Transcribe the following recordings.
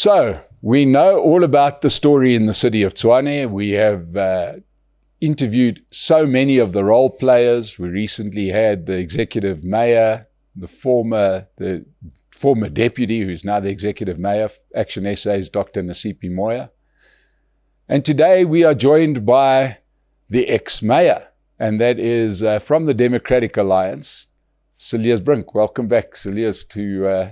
So we know all about the story in the city of Tshwane. We have interviewed so many of the role players. We recently had the executive mayor, the former deputy, who's now the executive mayor, Action SA's Dr. Nasipi Moya. And today we are joined by the ex-mayor, and that is from the Democratic Alliance, Cilliers Brink. Welcome back, Cilliers, to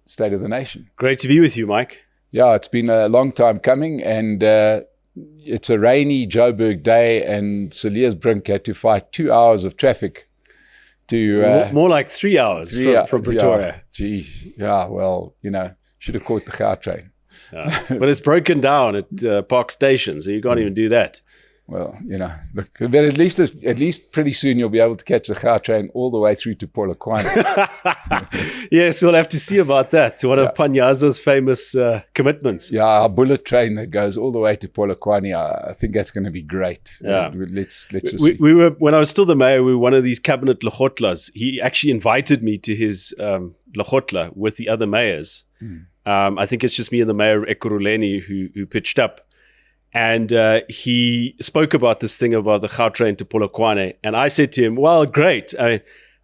State of the Nation. Great to be with you, Mike. Yeah, it's been a long time coming, and it's a rainy Joburg day, and Cilliers Brink had to fight 2 hours of traffic to... more like 3 hours from Pretoria. Yeah, well, should have caught the Gauteng. But it's broken down at Park Station, so you can't even do that. Well, look, but at least pretty soon you'll be able to catch the Gauteng all the way through to Polokwane. Yes, we'll have to see about that. One of Panyaza's famous commitments. Yeah, our bullet train that goes all the way to Polokwane. I think that's going to be great. Yeah. Let's just see. We were, when I was still the mayor, we were one of these cabinet Lehotlas. He actually invited me to his Lehotla with the other mayors. I think it's just me and the mayor, Ekurhuleni, who pitched up. And he spoke about this thing about the Gauteng to Polokwane. And I said to him, well, great.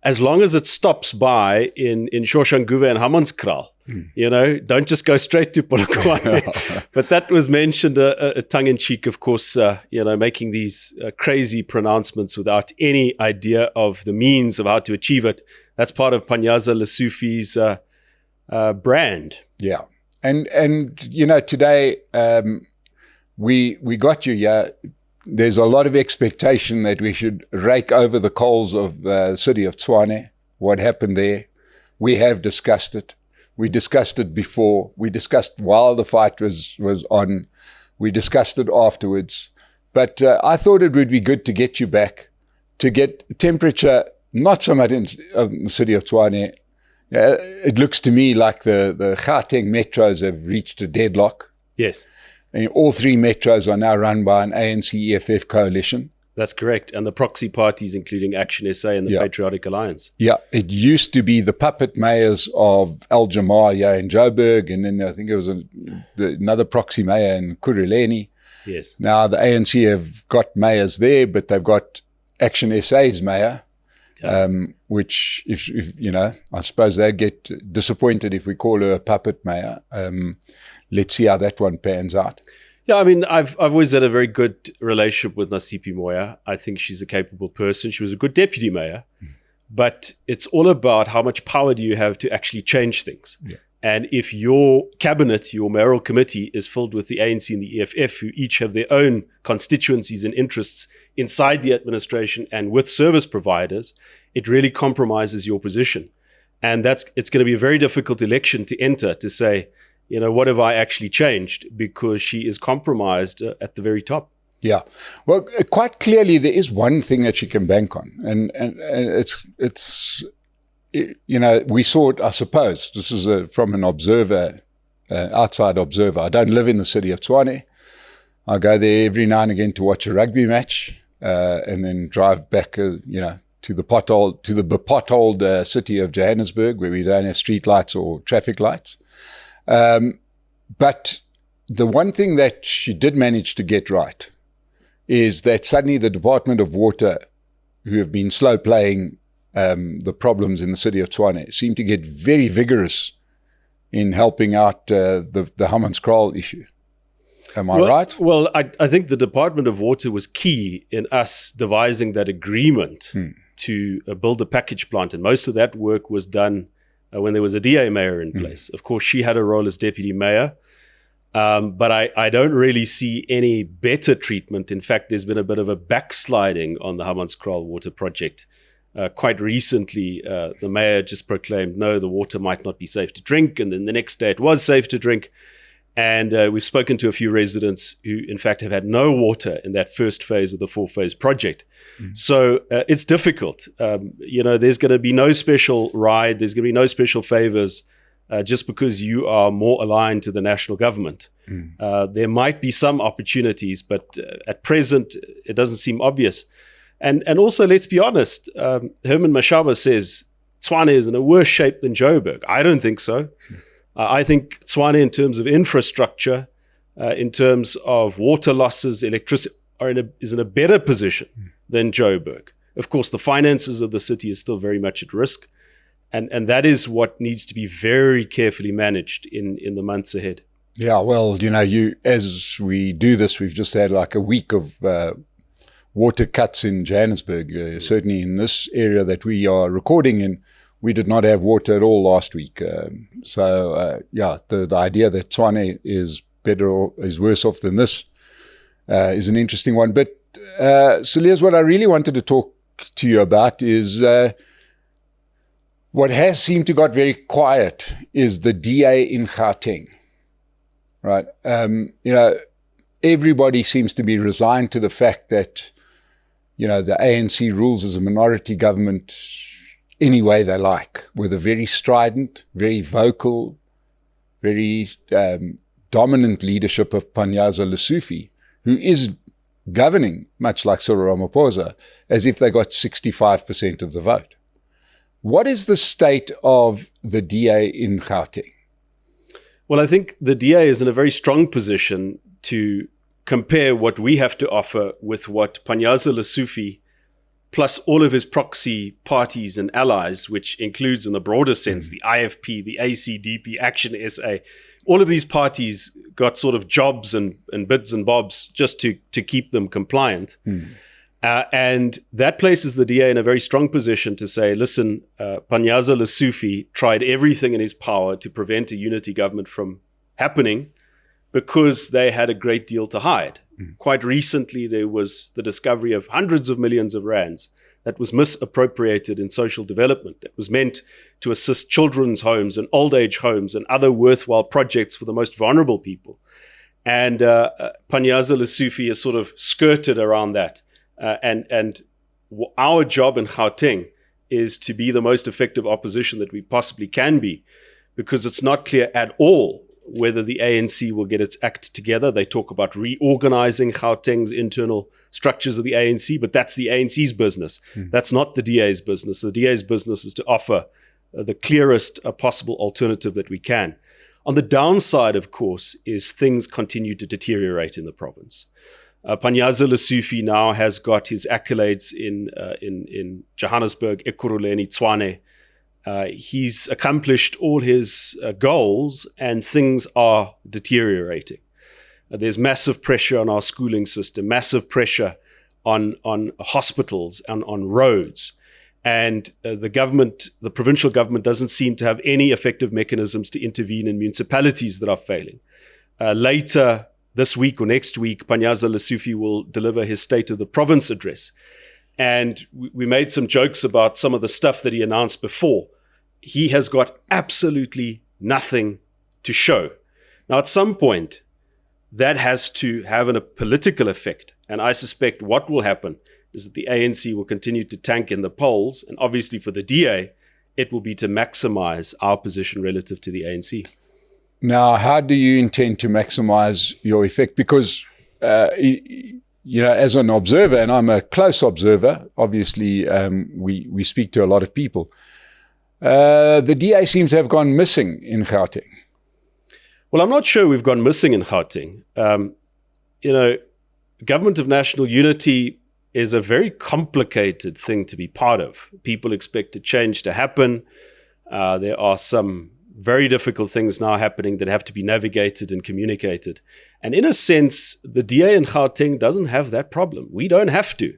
As long as it stops by in Soshanguve and Hammanskraal, don't just go straight to Polokwane. But that was mentioned a tongue-in-cheek, of course, making these crazy pronouncements without any idea of the means of how to achieve it. That's part of Panyaza Lesufi's brand. Yeah. And today... We got you here. There's a lot of expectation that we should rake over the coals of the city of Tshwane, what happened there. We have discussed it. We discussed it before. We discussed while the fight was on. We discussed it afterwards. But I thought it would be good to get you back, to get temperature, not so much in the city of Tshwane. It looks to me like the Gauteng metros have reached a deadlock. Yes. And all three metros are now run by an ANC-EFF coalition. That's correct. And the proxy parties, including Action SA and the Patriotic Alliance. Yeah, it used to be the puppet mayors of Al Jamar in Joburg, and then I think it was another proxy mayor in Ekurhuleni. Yes. Now the ANC have got mayors there, but they've got Action SA's mayor, which, if I suppose they'd get disappointed if we call her a puppet mayor. Let's see how that one pans out. Yeah, I mean, I've always had a very good relationship with Nasipi Moya. I think she's a capable person. She was a good deputy mayor. But it's all about how much power do you have to actually change things. Yeah. And if your cabinet, your mayoral committee, is filled with the ANC and the EFF, who each have their own constituencies and interests inside the administration and with service providers, it really compromises your position. And it's going to be a very difficult election to enter, to say, what have I actually changed? Because she is compromised at the very top. Yeah. Well, quite clearly there is one thing that she can bank on. And it's we saw it, I suppose. This is from an observer, outside observer. I don't live in the city of Tshwane. I go there every now and again to watch a rugby match and then drive back, to the potholed city of Johannesburg, where we don't have street lights or traffic lights. But the one thing that she did manage to get right is that suddenly the Department of Water, who have been slow playing the problems in the city of Tshwane, seem to get very vigorous in helping out the Hammanskraal issue. Am I right? Well, I think the Department of Water was key in us devising that agreement to build a package plant, and most of that work was done when there was a DA mayor in place. Of course, she had a role as deputy mayor, but I don't really see any better treatment. In fact, there's been a bit of a backsliding on the Hammanskraal water project. Quite recently, the mayor just proclaimed, no, the water might not be safe to drink, and then the next day it was safe to drink. And we've spoken to a few residents who, in fact, have had no water in that first phase of the 4-phase project. So it's difficult. There's going to be no special ride. There's going to be no special favors just because you are more aligned to the national government. There might be some opportunities, but at present, it doesn't seem obvious. And also, let's be honest, Herman Mashaba says Tshwane is in a worse shape than Joburg. I don't think so. I think Tshwane, in terms of infrastructure, in terms of water losses, electricity, is in a better position than Joburg. Of course, the finances of the city is still very much at risk. And that is what needs to be very carefully managed in the months ahead. Yeah, well, as we do this, we've just had like a week of water cuts in Johannesburg. Certainly in this area that we are recording in, we did not have water at all last week. The idea that Tshwane is better or is worse off than this is an interesting one. But Cilliers, what I really wanted to talk to you about is what has seemed to got very quiet is the DA in Gauteng, right? Everybody seems to be resigned to the fact that, the ANC rules as a minority government any way they like, with a very strident, very vocal, very dominant leadership of Panyaza Lesufi, who is governing, much like Cyril Ramaphosa, as if they got 65% of the vote. What is the state of the DA in Gauteng? Well, I think the DA is in a very strong position to compare what we have to offer with what Panyaza Lesufi, plus all of his proxy parties and allies, which includes in the broader sense the IFP, the ACDP, Action SA, all of these parties got sort of jobs and bits and bobs just to keep them compliant. And that places the DA in a very strong position to say, listen, Panyaza Lesufi tried everything in his power to prevent a unity government from happening because they had a great deal to hide. Quite recently, there was the discovery of hundreds of millions of rands that was misappropriated in social development. That was meant to assist children's homes and old age homes and other worthwhile projects for the most vulnerable people. And Panyaza Lesufi has sort of skirted around that. And our job in Gauteng is to be the most effective opposition that we possibly can be, because it's not clear at all whether the ANC will get its act together. They talk about reorganizing Gauteng's internal structures of the ANC, but that's the ANC's business. That's not the DA's business. The DA's business is to offer the clearest possible alternative that we can. On the downside, of course, is things continue to deteriorate in the province. Panyaza Lesufi now has got his accolades in Johannesburg, Ekurhuleni, Tshwane. He's accomplished all his goals, and things are deteriorating. There's massive pressure on our schooling system, massive pressure on hospitals and on roads. And the provincial government doesn't seem to have any effective mechanisms to intervene in municipalities that are failing. Later this week or next week, Panyaza Lesufi will deliver his State of the Province address. And we made some jokes about some of the stuff that he announced before. He has got absolutely nothing to show. Now, at some point, that has to have a political effect. And I suspect what will happen is that the ANC will continue to tank in the polls. And obviously for the DA, it will be to maximize our position relative to the ANC. Now, how do you intend to maximize your effect? Because, as an observer, and I'm a close observer, obviously we speak to a lot of people, the DA seems to have gone missing in Gauteng. Well, I'm not sure we've gone missing in Gauteng. Government of national unity is a very complicated thing to be part of. People expect a change to happen. There are some very difficult things now happening that have to be navigated and communicated. And in a sense, the DA in Gauteng doesn't have that problem. We don't have to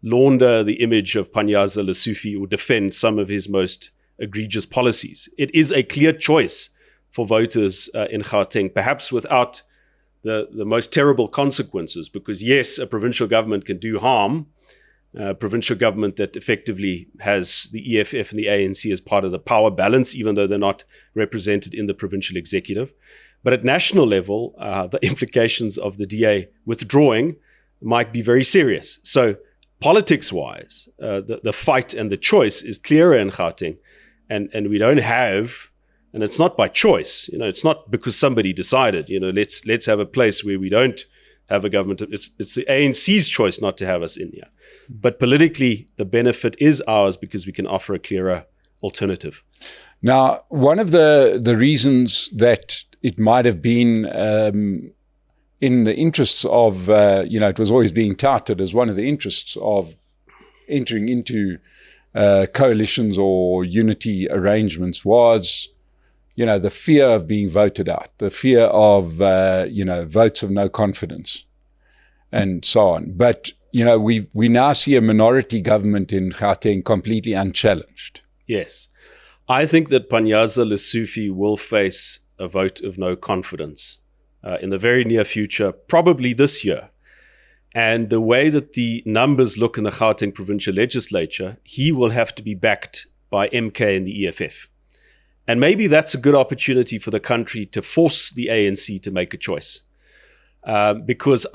launder the image of Panyaza Lesufi or defend some of his most egregious policies. It is a clear choice for voters in Gauteng, perhaps without the most terrible consequences, because yes, a provincial government can do harm, a provincial government that effectively has the EFF and the ANC as part of the power balance, even though they're not represented in the provincial executive. But at national level, the implications of the DA withdrawing might be very serious. So politics-wise, the fight and the choice is clearer in Gauteng, and we don't have, and it's not by choice. It's not because somebody decided, let's have a place where we don't have a government. It's the ANC's choice not to have us in here. But politically, the benefit is ours because we can offer a clearer alternative. Now, one of the reasons that it might have been in the interests of, it was always being touted as one of the interests of entering into coalitions or unity arrangements was, the fear of being voted out, the fear of, votes of no confidence and so on. But, we now see a minority government in Gauteng completely unchallenged. Yes. I think that Panyaza Lesufi will face a vote of no confidence in the very near future, probably this year. And the way that the numbers look in the Gauteng provincial legislature, he will have to be backed by MK and the EFF. And maybe that's a good opportunity for the country to force the ANC to make a choice. Because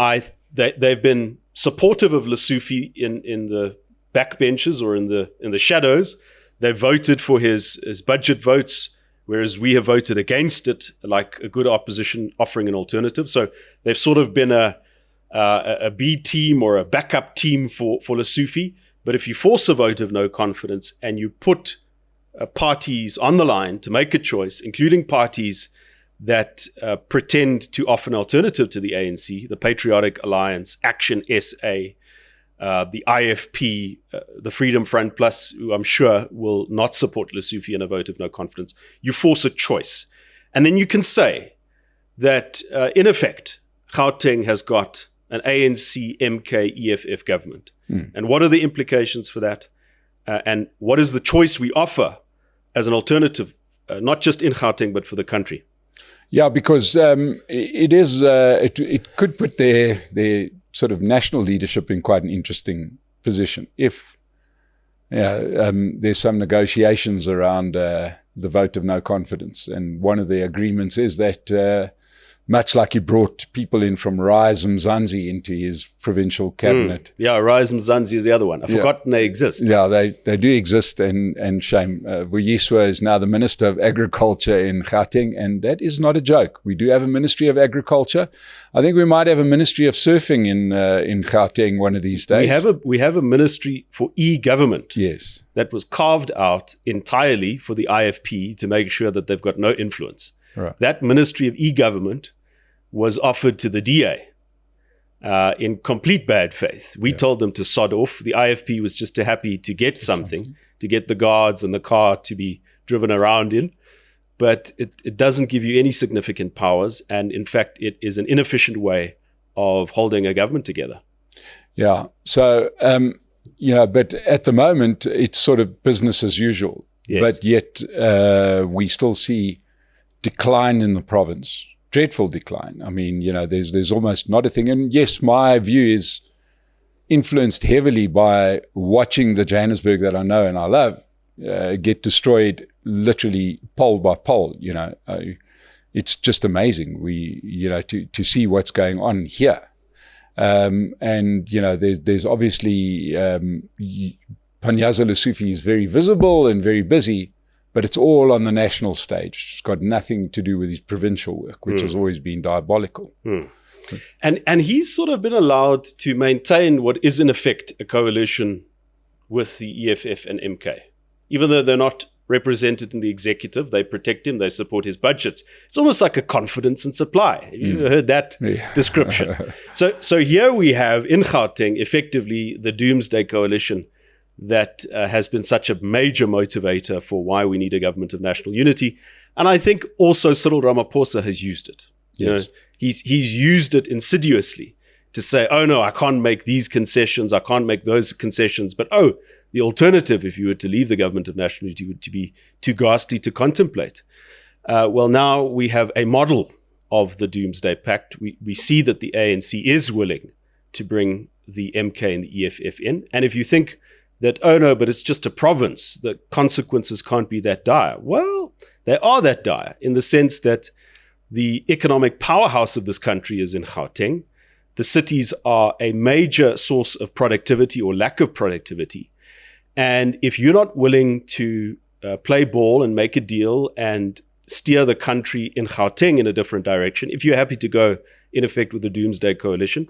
they've been supportive of Lesufi in the backbenches or in the shadows. They voted for his budget votes, whereas we have voted against it, like a good opposition offering an alternative. So they've sort of been a B team or a backup team for Lesufi. But if you force a vote of no confidence and you put parties on the line to make a choice, including parties that pretend to offer an alternative to the ANC, the Patriotic Alliance, Action SA, the IFP, the Freedom Front Plus, who I'm sure will not support Lesufi in a vote of no confidence. You force a choice. And then you can say that, in effect, Gauteng has got an ANC, MK, EFF government. And what are the implications for that? And what is the choice we offer as an alternative, not just in Gauteng, but for the country? Yeah, because it could put their sort of national leadership in quite an interesting position if there's some negotiations around the vote of no confidence. And one of the agreements is that much like he brought people in from Rise Mzansi into his provincial cabinet. Yeah, Rise Mzansi is the other one. I've forgotten they exist. Yeah, they do exist, and shame. Vuyiswa is now the Minister of Agriculture in Gauteng, and that is not a joke. We do have a Ministry of Agriculture. I think we might have a Ministry of Surfing in Gauteng one of these days. We have a Ministry for e-government. Yes. That was carved out entirely for the IFP to make sure that they've got no influence. Right. That Ministry of e-government was offered to the DA in complete bad faith. We told them to sod off. The IFP was just too happy to get something, to get the guards and the car to be driven around in. But it doesn't give you any significant powers. And in fact, it is an inefficient way of holding a government together. Yeah. So, but at the moment, it's sort of business as usual. Yes. But yet we still see decline in the province. Dreadful decline. I mean, there's almost not a thing. And yes, my view is influenced heavily by watching the Johannesburg that I know and I love get destroyed literally pole by pole. It's just amazing. To see what's going on here. There's obviously Panyaza Lesufi is very visible and very busy. But it's all on the national stage. It's got nothing to do with his provincial work, which has always been diabolical. And he's sort of been allowed to maintain what is in effect a coalition with the EFF and MK. Even though they're not represented in the executive, they protect him, they support his budgets. It's almost like a confidence and supply. Have you ever heard that description? So here we have in Gauteng effectively the Doomsday Coalition that has been such a major motivator for why we need a government of national unity. And I think also Cyril Ramaphosa has used it. Yes. He's used it insidiously to say, oh no, I can't make these concessions, I can't make those concessions. But the alternative, if you were to leave the government of national unity, would be too ghastly to contemplate. Well, now we have a model of the Doomsday Pact. We see that the ANC is willing to bring the MK and the EFF in. And if you think that, oh no, but it's just a province, the consequences can't be that dire. Well, they are that dire in the sense that the economic powerhouse of this country is in Gauteng. The cities are a major source of productivity or lack of productivity. And if you're not willing to play ball and make a deal and steer the country in Gauteng in a different direction, if you're happy to go in effect with the Doomsday Coalition,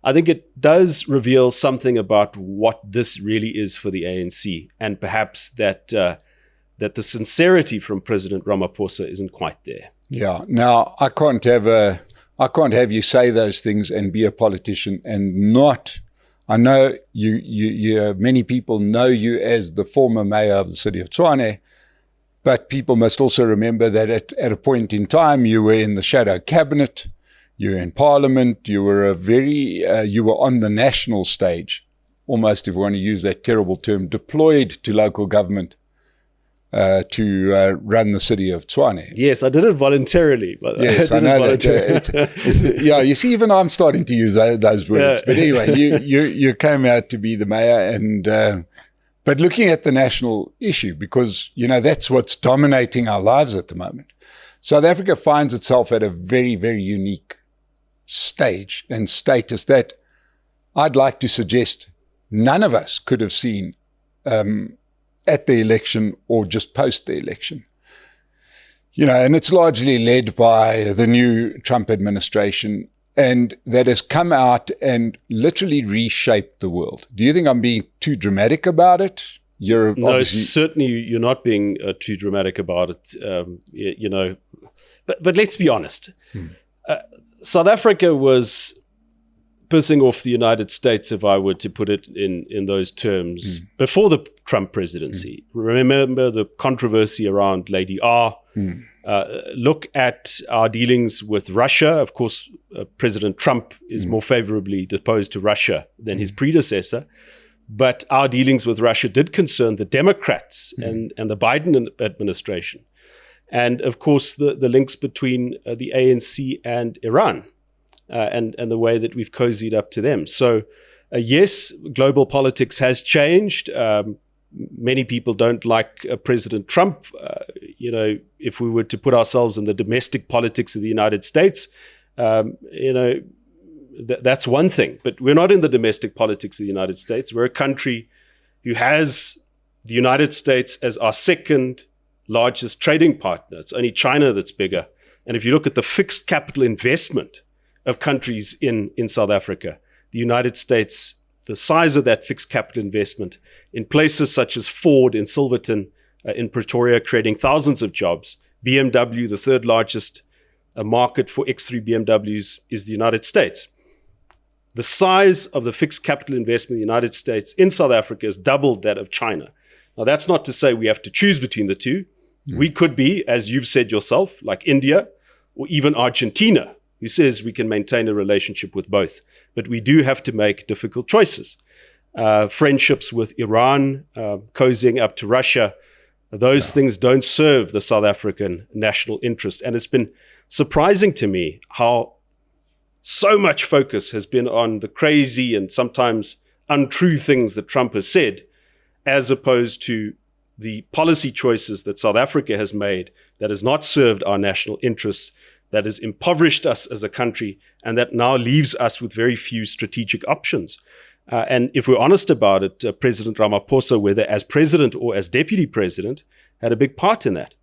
I think it does reveal something about what this really is for the ANC, and perhaps that that the sincerity from President Ramaphosa isn't quite there. Yeah. Now, I can't have you say those things and be a politician and not. I know you many people know you as the former mayor of the city of Tshwane, but people must also remember that at a point in time you were in the shadow cabinet, you were in parliament, you were you were on the national stage, almost, if you want to use that terrible term, deployed to local government to run the city of Tshwane. Yes, I did it voluntarily. But yes, I know that. Yeah, you see, even I'm starting to use those words. Yeah. But anyway, you came out to be the mayor, and but looking at the national issue, because that's what's dominating our lives at the moment. South Africa finds itself at a very, very unique stage and status that I'd like to suggest none of us could have seen at the election or just post the election. And it's largely led by the new Trump administration, and that has come out and literally reshaped the world. Do you think I'm being too dramatic about it? No, certainly you're not being too dramatic about it, But let's be honest. South Africa was pissing off the United States, if I were to put it in those terms, before the Trump presidency. Remember the controversy around Lady R. Look at our dealings with Russia. Of course, President Trump is more favorably disposed to Russia than his predecessor. But our dealings with Russia did concern the Democrats and the Biden administration. And of course, the links between the ANC and Iran. And the way that we've cozied up to them. So, yes, global politics has changed. Many people don't like President Trump. If we were to put ourselves in the domestic politics of the United States, that's one thing. But we're not in the domestic politics of the United States. We're a country who has the United States as our second largest trading partner. It's only China that's bigger. And if you look at the fixed capital investment of countries in South Africa, the United States, the size of that fixed capital investment in places such as Ford in Silverton, in Pretoria, creating thousands of jobs. BMW, the third largest market for X3 BMWs, is the United States. The size of the fixed capital investment in the United States in South Africa has doubled that of China. Now, that's not to say we have to choose between the two. We could be, as you've said yourself, like India or even Argentina, who says we can maintain a relationship with both. But we do have to make difficult choices. Friendships with Iran, cozying up to Russia, those things don't serve the South African national interest. And it's been surprising to me how so much focus has been on the crazy and sometimes untrue things that Trump has said, as opposed to the policy choices that South Africa has made that has not served our national interests, that has impoverished us as a country, and that now leaves us with very few strategic options. And if we're honest about it, President Ramaphosa, whether as president or as deputy president, had a big part in that.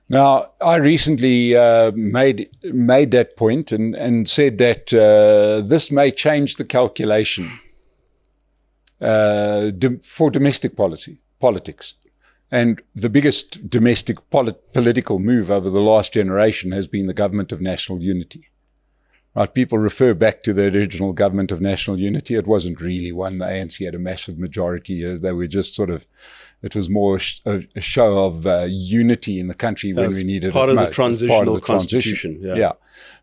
Now, I recently made that point and said that this may change the calculation for domestic politics. And the biggest domestic political move over the last generation has been the government of national unity. Right? People refer back to the original government of national unity. It wasn't really one. The ANC had a massive majority. They were just sort of, it was more a show of unity in the country when we needed it most. Part of the transitional constitution. Yeah.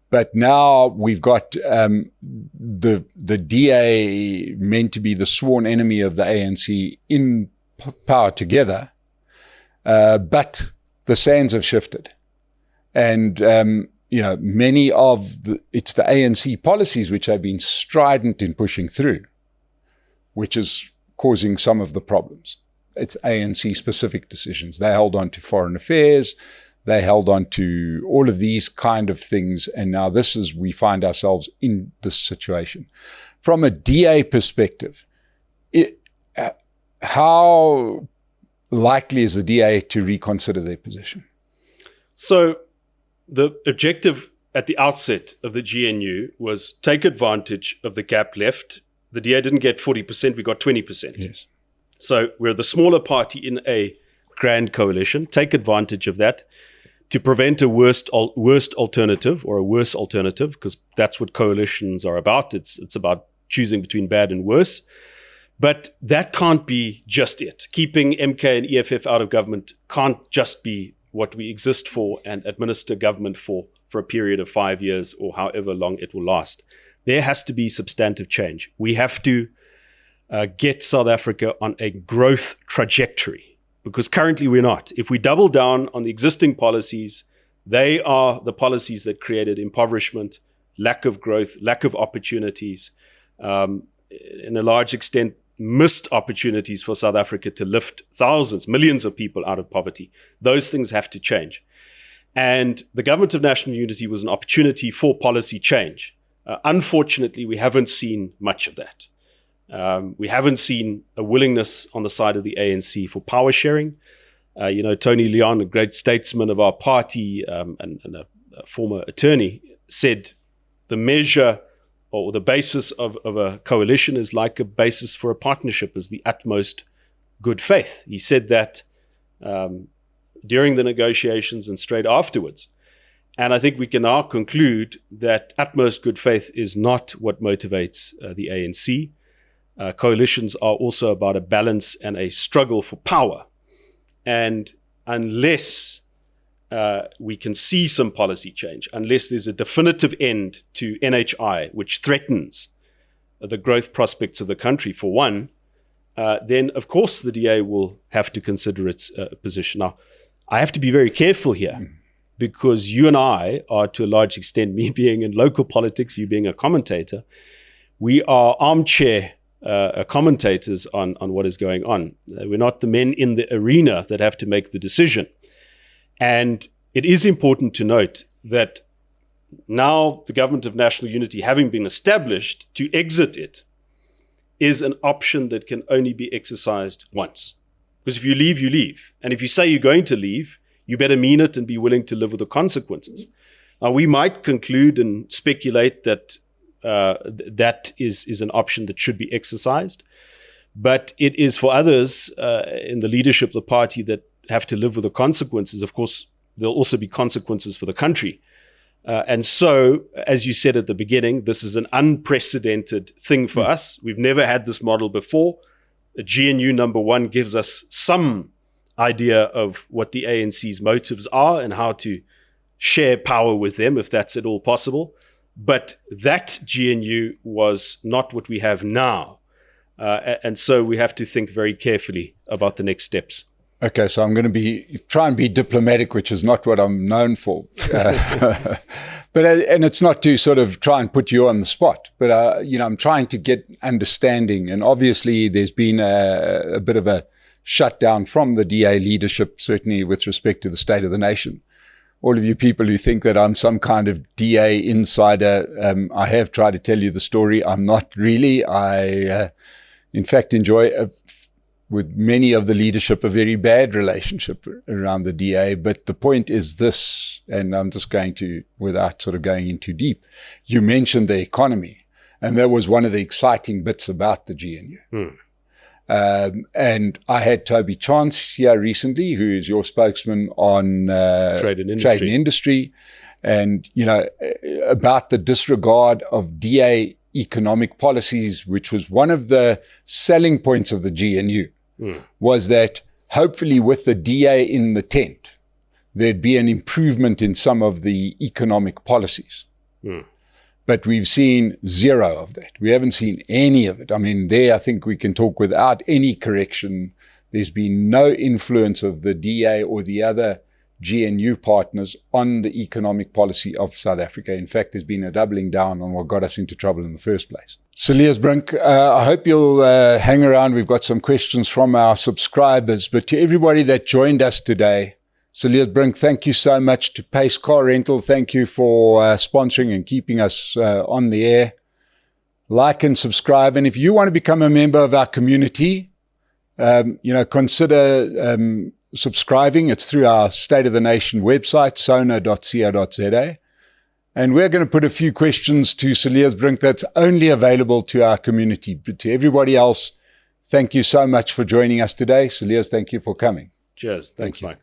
But now we've got the DA meant to be the sworn enemy of the ANC in power together. But the sands have shifted. And, many of it's the ANC policies which have been strident in pushing through, which is causing some of the problems. It's ANC specific decisions. They held on to foreign affairs. They held on to all of these kind of things. And now we find ourselves in this situation. From a DA perspective, how likely is the DA to reconsider their position? So the objective at the outset of the GNU was take advantage of the gap left. The DA didn't get 40%, we got 20%. Yes. So we're the smaller party in a grand coalition, take advantage of that to prevent a worse alternative, because that's what coalitions are about. It's about choosing between bad and worse. But that can't be just it. Keeping MK and EFF out of government can't just be what we exist for and administer government for a period of 5 years or however long it will last. There has to be substantive change. We have to get South Africa on a growth trajectory, because currently we're not. If we double down on the existing policies, they are the policies that created impoverishment, lack of growth, lack of opportunities, in a large extent, missed opportunities for South Africa to lift thousands, millions of people out of poverty. Those things have to change. And the Government of National Unity was an opportunity for policy change. Unfortunately, we haven't seen much of that. We haven't seen a willingness on the side of the ANC for power sharing. Tony Leon, a great statesman of our party and a former attorney, said the measure or the basis of a coalition is like a basis for a partnership, is the utmost good faith. He said that during the negotiations and straight afterwards. And I think we can now conclude that utmost good faith is not what motivates the ANC. Coalitions are also about a balance and a struggle for power. And unless we can see some policy change, unless there's a definitive end to NHI, which threatens the growth prospects of the country, for one, then of course the DA will have to consider its position. Now, I have to be very careful here, because you and I are, to a large extent, me being in local politics, you being a commentator, we are armchair commentators on what is going on. We're not the men in the arena that have to make the decision. And it is important to note that now the Government of National Unity, having been established, to exit it is an option that can only be exercised once. Because if you leave, you leave. And if you say you're going to leave, you better mean it and be willing to live with the consequences. Now, we might conclude and speculate that that is an option that should be exercised. But it is for others in the leadership of the party that have to live with the consequences. Of course, there'll also be consequences for the country. And so, as you said at the beginning, this is an unprecedented thing for us. We've never had this model before. GNU number 1 gives us some idea of what the ANC's motives are and how to share power with them, if that's at all possible. But that GNU was not what we have now. And so we have to think very carefully about the next steps. Okay, so I'm going to try and be diplomatic, which is not what I'm known for. And it's not to sort of try and put you on the spot, but I'm trying to get understanding. And obviously, there's been a bit of a shutdown from the DA leadership, certainly with respect to the state of the nation. All of you people who think that I'm some kind of DA insider, I have tried to tell you the story. I'm not really. I, in fact, enjoy with many of the leadership, a very bad relationship around the DA. But the point is this, and I'm just going to, without sort of going in too deep, you mentioned the economy, and that was one of the exciting bits about the GNU. And I had Toby Chance here recently, who is your spokesman on trade and industry, and, about the disregard of DA economic policies, which was one of the selling points of the GNU. Was that hopefully with the DA in the tent, there'd be an improvement in some of the economic policies. But we've seen zero of that. We haven't seen any of it. I mean, there I think we can talk without any correction. There's been no influence of the DA or the other GNU partners on the economic policy of South Africa. In fact, there's been a doubling down on what got us into trouble in the first place. Cilliers, Brink, I hope you'll hang around. We've got some questions from our subscribers. But to everybody that joined us today, Cilliers, Brink, thank you so much. To Pace Car Rental, thank you for sponsoring and keeping us on the air. Like and subscribe. And if you want to become a member of our community, consider subscribing. It's through our State of the Nation website, sona.co.za. And we're going to put a few questions to Cilliers, Brink that's only available to our community. But to everybody else, thank you so much for joining us today. Cilliers, thank you for coming. Cheers. Thanks, you. Mike.